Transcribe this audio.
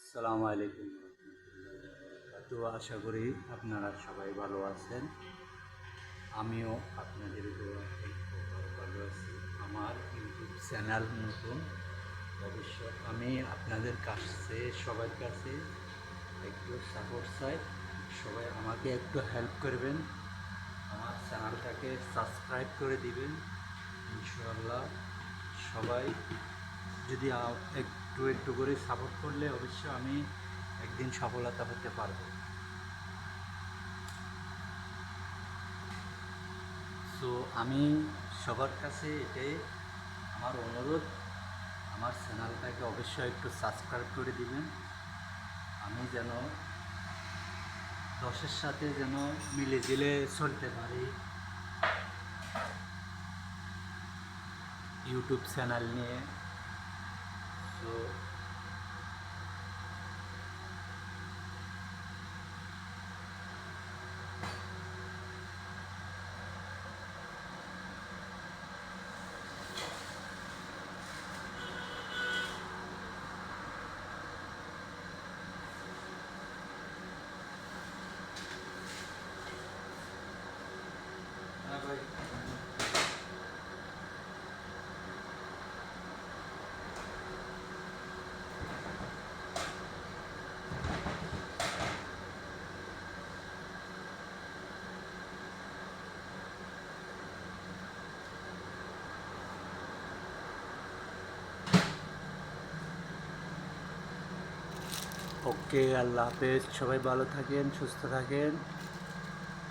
আসসালামু আলাইকুম। তো আশা করি আপনারা সবাই ভালো আছেন। আমিও আপনাদের দোয়াতে ভালো আছি। আমার ইউটিউব চ্যানেল নতুন, অবশ্য আমি আপনাদের কাছে সবার কাছে একটু সাপোর্ট চাই। সবাই আমাকে একটু হেল্প করবেন, আমার চ্যানেলটাকে সাবস্ক্রাইব করে দিবেন ইনশাআল্লাহ। সবাই যদি একটু একটু করে সাপোর্ট করলে অবশ্য আমি একদিন সফলতা হতে পারবো। সো আমি সবার কাছে এটাই আমার অনুরোধ, আমার চ্যানেলটাকে অবশ্যই একটু সাবস্ক্রাইব করে দিবেন। আমি যেন দশের সাথে যেন মিলে জিলে চলতে পারি ইউটিউব চ্যানেল নিয়ে। সো হ্যাঁ ভাই। ওকে, আল্লাহ হাফেজ। সবাই ভালো থাকেন, সুস্থ থাকেন।